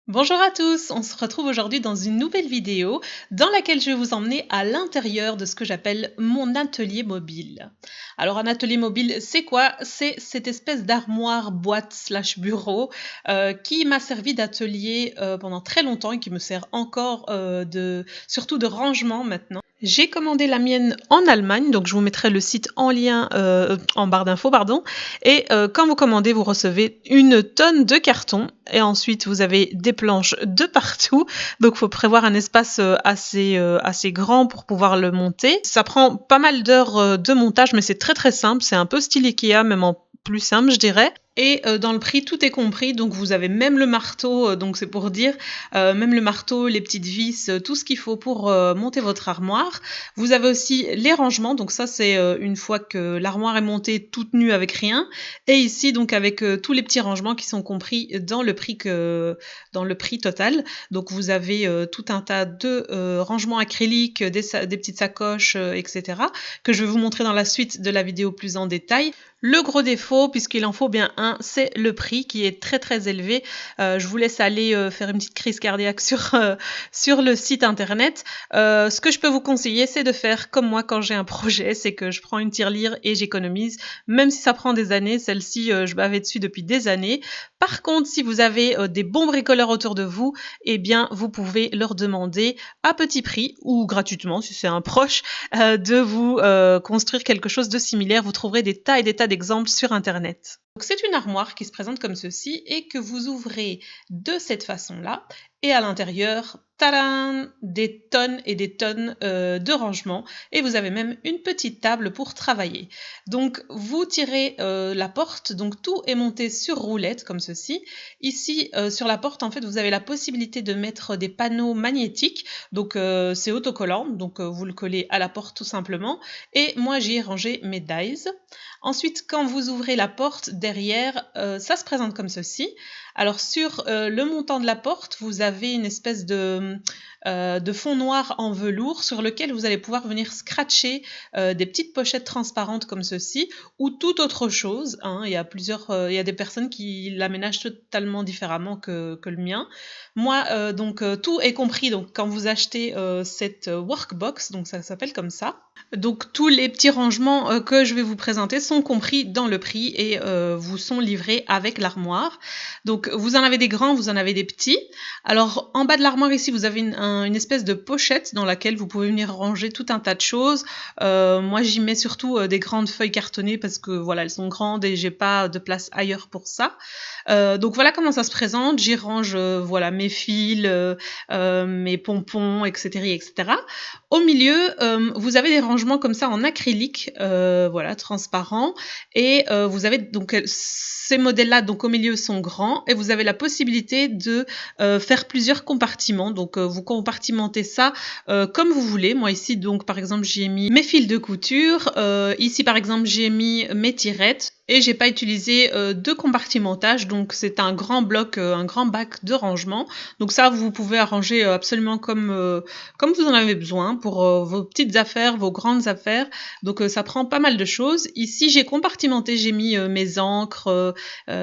Bonjour à tous, on se retrouve aujourd'hui dans une nouvelle vidéo dans laquelle je vais vous emmener à l'intérieur de ce que j'appelle mon atelier mobile. Alors un atelier mobile, c'est quoi? C'est cette espèce d'armoire boîte slash bureau qui m'a servi d'atelier pendant très longtemps et qui me sert encore surtout de rangement maintenant. J'ai commandé la mienne en Allemagne, donc je vous mettrai le site en lien en barre d'infos, pardon. Et quand vous commandez, vous recevez une tonne de carton et ensuite vous avez des planches de partout. Donc il faut prévoir un espace assez grand pour pouvoir le monter. Ça prend pas mal d'heures de montage, mais c'est très très simple. C'est un peu style Ikea, même en plus simple, je dirais. Et dans le prix, tout est compris. Donc vous avez même le marteau, donc c'est pour dire, même le marteau, les petites vis, tout ce qu'il faut pour monter votre armoire. Vous avez aussi les rangements. Donc ça, c'est une fois que l'armoire est montée toute nue avec rien. Et ici, donc avec tous les petits rangements qui sont compris dans le prix total. Donc vous avez tout un tas de rangements acryliques, des petites sacoches, etc. que je vais vous montrer dans la suite de la vidéo plus en détail. Le gros défaut, puisqu'il en faut bien un, c'est le prix qui est très très élevé. Je vous laisse aller faire une petite crise cardiaque sur le site internet. Ce que je peux vous conseiller, c'est de faire comme moi quand j'ai un projet, c'est que je prends une tirelire et j'économise. Même si ça prend des années, celle-ci, je bavais dessus depuis des années. Par contre, si vous avez des bons bricoleurs autour de vous, eh bien, vous pouvez leur demander à petit prix ou gratuitement, si c'est un proche, de vous construire quelque chose de similaire. Vous trouverez des tas et des tas d'exemples sur Internet. Donc, c'est une armoire qui se présente comme ceci et que vous ouvrez de cette façon-là. Et à l'intérieur, tadam, des tonnes et des tonnes de rangements. Et vous avez même une petite table pour travailler. Donc, vous tirez la porte. Donc, tout est monté sur roulette comme ceci. Ici, sur la porte, en fait, vous avez la possibilité de mettre des panneaux magnétiques. Donc, c'est autocollant. Donc, vous le collez à la porte tout simplement. Et moi, j'y ai rangé mes dies. Ensuite, quand vous ouvrez la porte derrière, ça se présente comme ceci. Alors sur le montant de la porte, vous avez une espèce de fond noir en velours sur lequel vous allez pouvoir venir scratcher des petites pochettes transparentes comme ceci ou toute autre chose. Hein. Il y a des personnes qui l'aménagent totalement différemment que le mien. Moi, tout est compris. Donc quand vous achetez cette workbox, donc ça s'appelle comme ça. Donc tous les petits rangements que je vais vous présenter sont compris dans le prix et vous sont livrés avec l'armoire. Donc vous en avez des grands, vous en avez des petits. Alors en bas de l'armoire ici, vous avez une espèce de pochette dans laquelle vous pouvez venir ranger tout un tas de choses. Moi j'y mets surtout des grandes feuilles cartonnées parce que voilà, elles sont grandes et j'ai pas de place ailleurs pour ça. Donc voilà comment ça se présente. J'y range voilà mes fils, mes pompons, etc., etc. Au milieu, vous avez des rangements comme ça en acrylique, voilà, transparent. Et vous avez donc ces modèles-là, donc au milieu, sont grands. Et vous avez la possibilité de faire plusieurs compartiments. Donc vous compartimentez ça comme vous voulez. Moi ici, donc par exemple, j'y ai mis mes fils de couture. Ici, par exemple, j'ai mis mes tirettes. Et j'ai pas utilisé de compartimentage, donc c'est un grand bloc, un grand bac de rangement. Donc ça, vous pouvez arranger absolument comme vous en avez besoin pour vos petites affaires, vos grandes affaires. Donc ça prend pas mal de choses. Ici, j'ai compartimenté, j'ai mis mes encres,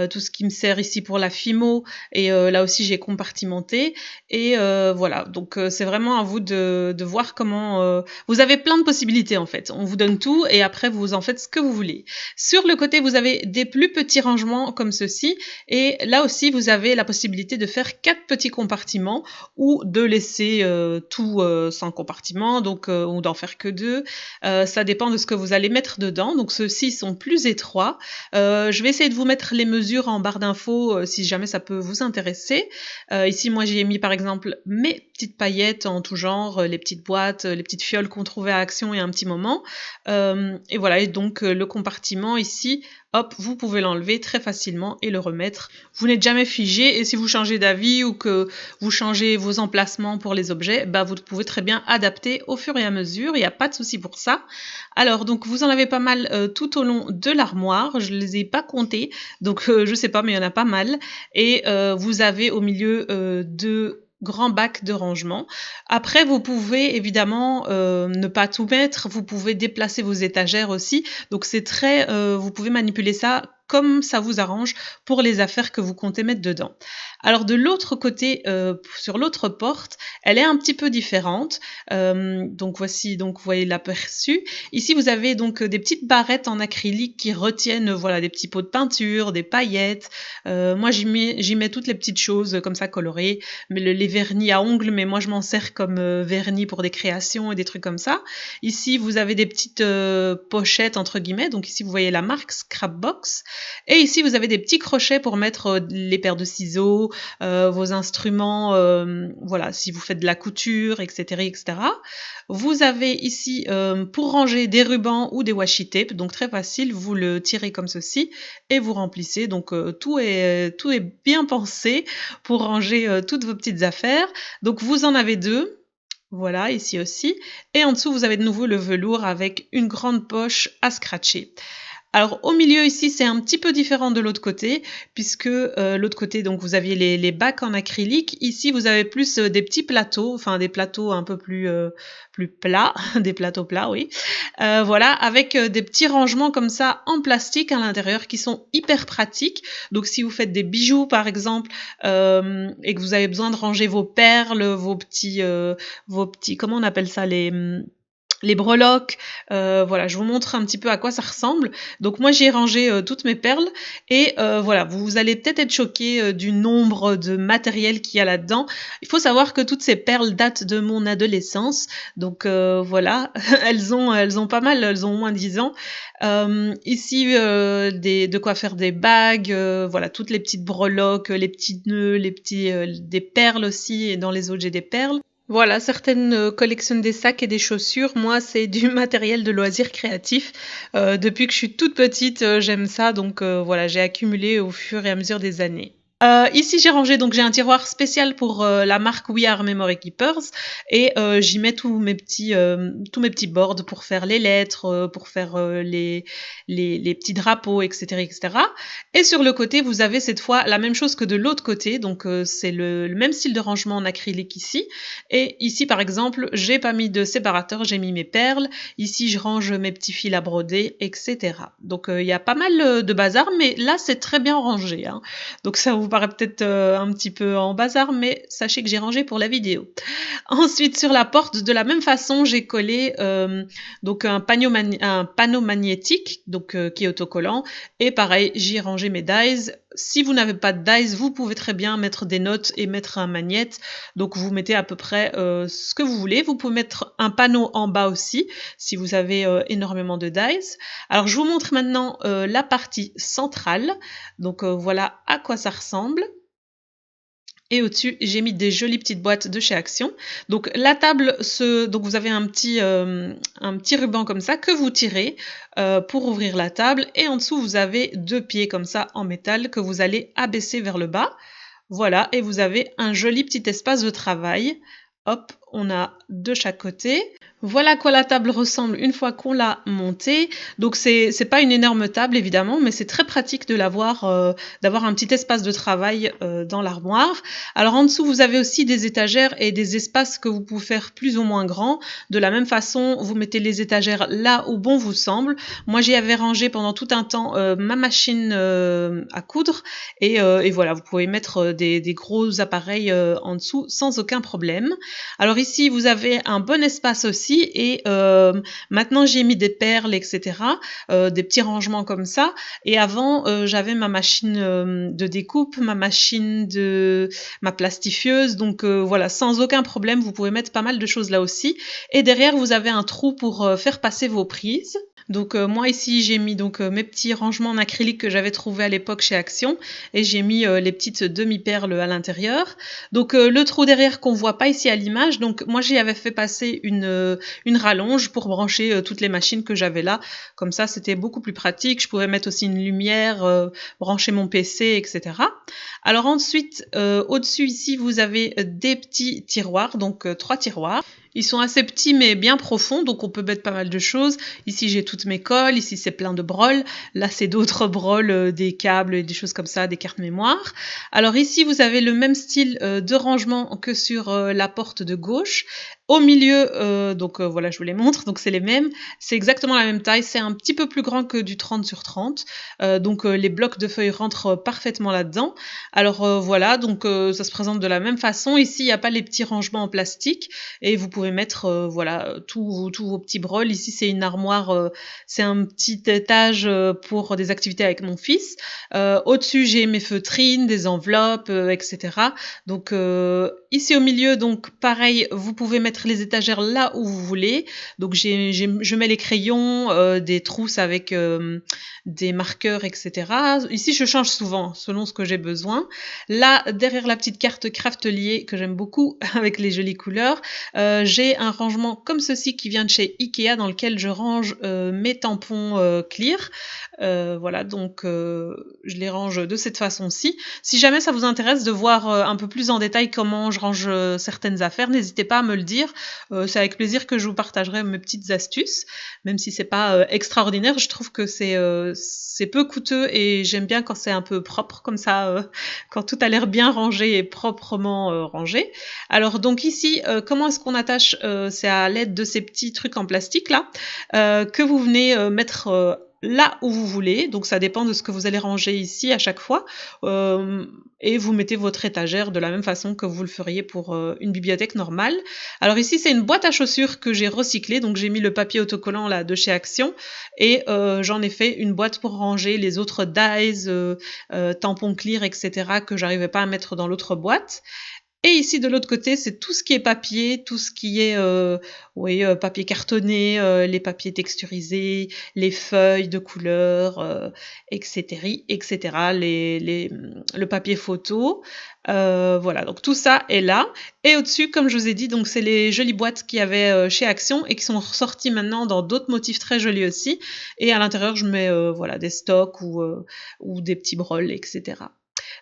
tout ce qui me sert ici pour la Fimo. Et là aussi, j'ai compartimenté. Et voilà, donc c'est vraiment à vous de voir comment... Vous avez plein de possibilités en fait. On vous donne tout et après, vous en faites ce que vous voulez. Sur le côté, vous avez des plus petits rangements comme ceci. Et là aussi, vous avez la possibilité de faire 4 petits compartiments ou de laisser tout sans compartiment, donc ou d'en faire que 2. Ça dépend de ce que vous allez mettre dedans. Donc ceux-ci sont plus étroits. Je vais essayer de vous mettre les mesures en barre d'infos si jamais ça peut vous intéresser. Ici, moi, j'ai mis par exemple mes petites paillettes en tout genre, les petites boîtes, les petites fioles qu'on trouvait à Action il y a un petit moment. Et voilà, et donc le compartiment ici, hop, vous pouvez l'enlever très facilement et le remettre. Vous n'êtes jamais figé et si vous changez d'avis ou que vous changez vos emplacements pour les objets, bah vous pouvez très bien adapter au fur et à mesure, il n'y a pas de souci pour ça. Alors donc vous en avez pas mal tout au long de l'armoire, je ne les ai pas comptés, donc je sais pas mais il y en a pas mal. Et vous avez au milieu deux grands bacs de rangement. Après, vous pouvez évidemment ne pas tout mettre, vous pouvez déplacer vos étagères aussi. Donc c'est très, vous pouvez manipuler ça comme ça vous arrange pour les affaires que vous comptez mettre dedans. Alors de l'autre côté, sur l'autre porte, elle est un petit peu différente. Donc voici, donc vous voyez l'aperçu. Ici vous avez donc des petites barrettes en acrylique qui retiennent voilà des petits pots de peinture, des paillettes. Moi j'y mets toutes les petites choses comme ça colorées, mais les vernis à ongles, mais moi je m'en sers comme vernis pour des créations et des trucs comme ça. Ici vous avez des petites pochettes entre guillemets, donc ici vous voyez la marque Scrapbox, et ici vous avez des petits crochets pour mettre les paires de ciseaux, vos instruments, voilà, si vous faites de la couture, etc., etc. Vous avez ici pour ranger des rubans ou des washi tape, donc très facile, vous le tirez comme ceci et vous remplissez. Donc tout est bien pensé pour ranger toutes vos petites affaires. Donc vous en avez deux. Voilà, ici aussi. Et en dessous, vous avez de nouveau le velours avec une grande poche à scratcher. Alors au milieu ici, c'est un petit peu différent de l'autre côté, puisque l'autre côté, donc vous aviez les bacs en acrylique. Ici, vous avez plus des petits plateaux, enfin des plateaux un peu plus plats, des plateaux plats, oui. Voilà, avec des petits rangements comme ça en plastique à l'intérieur qui sont hyper pratiques. Donc si vous faites des bijoux par exemple et que vous avez besoin de ranger vos perles, vos petits, comment on appelle ça, les breloques, voilà, je vous montre un petit peu à quoi ça ressemble. Donc moi j'ai rangé toutes mes perles et voilà, vous allez peut-être être choqués du nombre de matériel qu'il y a là-dedans. Il faut savoir que toutes ces perles datent de mon adolescence, donc voilà, elles ont pas mal, elles ont au moins 10 ans. Ici, de quoi faire des bagues, voilà, toutes les petites breloques, les petits nœuds, des perles aussi, et dans les autres j'ai des perles. Voilà, certaines collectionnent des sacs et des chaussures. Moi, c'est du matériel de loisirs créatifs. Depuis que je suis toute petite, j'aime ça. Donc voilà, j'ai accumulé au fur et à mesure des années. Ici, j'ai rangé, donc j'ai un tiroir spécial pour la marque We Are Memory Keepers et j'y mets tous mes petits boards pour faire les lettres, pour faire les petits drapeaux, etc., etc. Et sur le côté, vous avez cette fois la même chose que de l'autre côté, donc c'est le même style de rangement en acrylique ici. Et ici, par exemple, j'ai pas mis de séparateur, j'ai mis mes perles. Ici, je range mes petits fils à broder, etc. Donc il y a pas mal de bazar, mais là, c'est très bien rangé, hein. Donc ça vous paraît peut-être un petit peu en bazar, mais sachez que j'ai rangé pour la vidéo. Ensuite, sur la porte, de la même façon, j'ai collé donc un panneau magnétique, donc qui est autocollant. Et pareil, j'y ai rangé mes dies. Si vous n'avez pas de dies, vous pouvez très bien mettre des notes et mettre un magnète. Donc vous mettez à peu près ce que vous voulez. Vous pouvez mettre un panneau en bas aussi, si vous avez énormément de dies. Alors je vous montre maintenant la partie centrale. Donc voilà à quoi ça ressemble. Et au-dessus, j'ai mis des jolies petites boîtes de chez Action. Donc la table, donc vous avez un petit ruban comme ça que vous tirez pour ouvrir la table. Et en dessous, vous avez deux pieds comme ça en métal que vous allez abaisser vers le bas. Voilà, et vous avez un joli petit espace de travail. Hop, on a de chaque côté. Voilà à quoi la table ressemble une fois qu'on l'a montée. Donc c'est pas une énorme table évidemment, mais c'est très pratique de l'avoir, d'avoir un petit espace de travail dans l'armoire. Alors en dessous, vous avez aussi des étagères et des espaces que vous pouvez faire plus ou moins grands. De la même façon, vous mettez les étagères là où bon vous semble. Moi, j'y avais rangé pendant tout un temps ma machine à coudre et voilà, vous pouvez mettre des gros appareils en dessous sans aucun problème. Alors ici, vous avez un bon espace aussi et maintenant j'ai mis des perles, etc., des petits rangements comme ça. Et avant, j'avais ma machine de découpe, ma plastifieuse. Donc voilà, sans aucun problème, vous pouvez mettre pas mal de choses là aussi. Et derrière, vous avez un trou pour faire passer vos prises. Donc moi ici j'ai mis donc mes petits rangements en acrylique que j'avais trouvé à l'époque chez Action et j'ai mis les petites demi-perles à l'intérieur. Donc le trou derrière qu'on voit pas ici à l'image, donc moi j'y avais fait passer une rallonge pour brancher toutes les machines que j'avais là. Comme ça c'était beaucoup plus pratique, je pouvais mettre aussi une lumière, brancher mon PC, etc. Alors ensuite au-dessus ici vous avez des petits tiroirs, donc 3 tiroirs. Ils sont assez petits mais bien profonds, donc on peut mettre pas mal de choses. Ici, j'ai toutes mes colles, ici, c'est plein de broles. Là, c'est d'autres broles, des câbles, des choses comme ça, des cartes mémoire. Alors ici, vous avez le même style de rangement que sur la porte de gauche. Au milieu, voilà, je vous les montre, donc c'est les mêmes. C'est exactement la même taille, c'est un petit peu plus grand que du 30 sur 30. Les blocs de feuilles rentrent parfaitement là-dedans. Alors voilà, ça se présente de la même façon. Ici, il n'y a pas les petits rangements en plastique et vous pouvez mettre voilà, tous vos petits brols. Ici, c'est une armoire, c'est un petit étage pour des activités avec mon fils. Au-dessus, j'ai mes feutrines, des enveloppes, etc. Ici au milieu, donc pareil, vous pouvez mettre les étagères là où vous voulez. Donc je mets les crayons, des trousses avec des marqueurs, etc. Ici, je change souvent selon ce que j'ai besoin. Là, derrière la petite carte Craftelier que j'aime beaucoup avec les jolies couleurs, j'ai un rangement comme ceci qui vient de chez Ikea dans lequel je range mes tampons clear. Je les range de cette façon-ci. Si jamais ça vous intéresse de voir un peu plus en détail comment je range certaines affaires, n'hésitez pas à me le dire. C'est avec plaisir que je vous partagerai mes petites astuces, même si c'est pas extraordinaire. Je trouve que c'est peu coûteux et j'aime bien quand c'est un peu propre comme ça, quand tout a l'air bien rangé et proprement rangé. Alors donc ici, comment est-ce qu'on attache c'est à l'aide de ces petits trucs en plastique là que vous venez mettre là où vous voulez, donc ça dépend de ce que vous allez ranger ici à chaque fois, et vous mettez votre étagère de la même façon que vous le feriez pour une bibliothèque normale. Alors ici c'est une boîte à chaussures que j'ai recyclée, donc j'ai mis le papier autocollant là de chez Action, et j'en ai fait une boîte pour ranger les autres dies, tampons clear, etc. que j'arrivais pas à mettre dans l'autre boîte. Et ici, de l'autre côté, c'est tout ce qui est papier, tout ce qui est papier cartonné, les papiers texturisés, les feuilles de couleur, etc., le papier photo. Voilà, donc tout ça est là. Et au-dessus, comme je vous ai dit, donc c'est les jolies boîtes qu'il y avait chez Action et qui sont ressorties maintenant dans d'autres motifs très jolis aussi. Et à l'intérieur, je mets des stocks ou des petits brols, etc.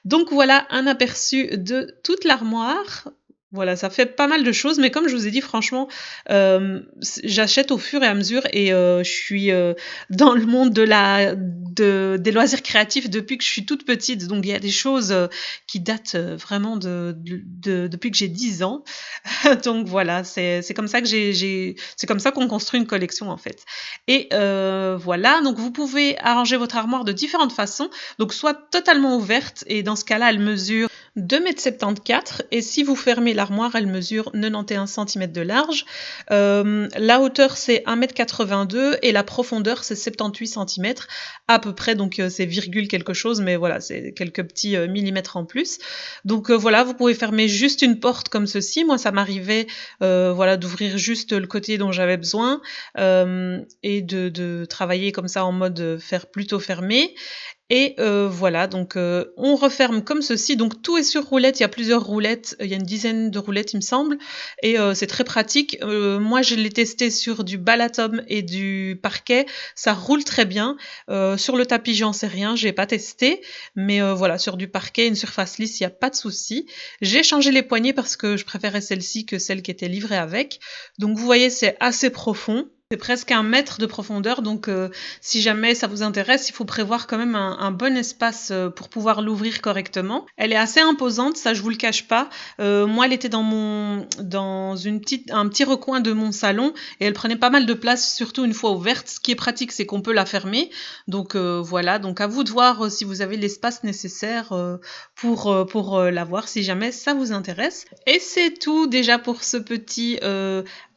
Donc voilà un aperçu de toute l'armoire. Voilà, ça fait pas mal de choses, mais comme je vous ai dit, franchement, j'achète au fur et à mesure et je suis dans le monde des loisirs créatifs depuis que je suis toute petite. Donc il y a des choses qui datent vraiment depuis que j'ai 10 ans. Donc voilà, c'est comme ça que c'est comme ça qu'on construit une collection en fait. Et voilà, donc vous pouvez arranger votre armoire de différentes façons. Donc soit totalement ouverte, et dans ce cas-là, elle mesure 2,74 m, et si vous fermez l'armoire, elle mesure 91 cm de large. La hauteur, c'est 1,82 m et la profondeur, c'est 78 cm à peu près, donc c'est virgule quelque chose, mais voilà, c'est quelques petits millimètres en plus. Donc voilà, vous pouvez fermer juste une porte comme ceci. Moi, ça m'arrivait d'ouvrir juste le côté dont j'avais besoin et de travailler comme ça en mode faire plutôt fermé. Et voilà, donc on referme comme ceci. Donc tout est sur roulette, il y a plusieurs roulettes, il y a une dizaine de roulettes il me semble, et c'est très pratique. Moi je l'ai testé sur du Balatom et du parquet, ça roule très bien. Sur le tapis j'en sais rien, j'ai pas testé, mais voilà, sur du parquet, une surface lisse, il n'y a pas de souci. J'ai changé les poignées parce que je préférais celle-ci que celle qui était livrée avec. Donc vous voyez, c'est assez profond. C'est presque 1 mètre de profondeur, donc si jamais ça vous intéresse, il faut prévoir quand même un bon espace pour pouvoir l'ouvrir correctement. Elle est assez imposante, ça je vous le cache pas. Moi, elle était dans un petit recoin de mon salon et elle prenait pas mal de place, surtout une fois ouverte. Ce qui est pratique, c'est qu'on peut la fermer. Donc voilà, donc à vous de voir si vous avez l'espace nécessaire pour la voir, si jamais ça vous intéresse. Et c'est tout déjà pour ce petit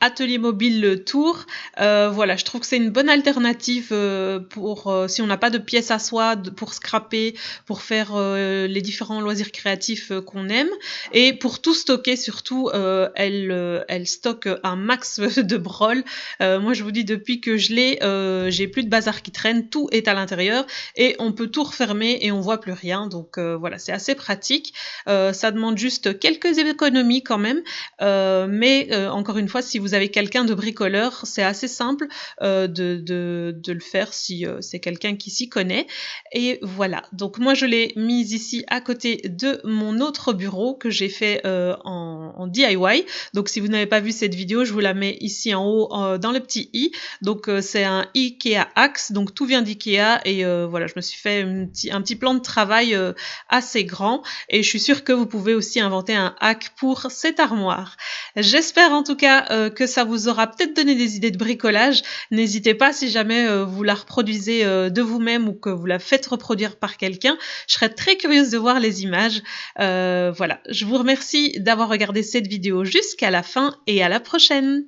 atelier mobile tour. Voilà, je trouve que c'est une bonne alternative si on n'a pas de pièces à soi pour scraper, pour faire les différents loisirs créatifs qu'on aime. Et pour tout stocker, surtout, elle stocke un max de brols. Moi, je vous dis, depuis que je l'ai, j'ai plus de bazar qui traîne, tout est à l'intérieur et on peut tout refermer et on voit plus rien. Donc voilà, c'est assez pratique. Ça demande juste quelques économies quand même, mais encore une fois, si vous vous avez quelqu'un de bricoleur, c'est assez simple de le faire si c'est quelqu'un qui s'y connaît. Et voilà, donc moi je l'ai mise ici à côté de mon autre bureau que j'ai fait en DIY. Donc si vous n'avez pas vu cette vidéo, je vous la mets ici en haut dans le petit i. Donc c'est un IKEA Axe, donc tout vient d'IKEA et voilà, je me suis fait un petit plan de travail assez grand et je suis sûre que vous pouvez aussi inventer un hack pour cette armoire. J'espère en tout cas que ça vous aura peut-être donné des idées de bricolage. N'hésitez pas si jamais vous la reproduisez de vous-même ou que vous la faites reproduire par quelqu'un. Je serais très curieuse de voir les images. Voilà, je vous remercie d'avoir regardé cette vidéo jusqu'à la fin et à la prochaine.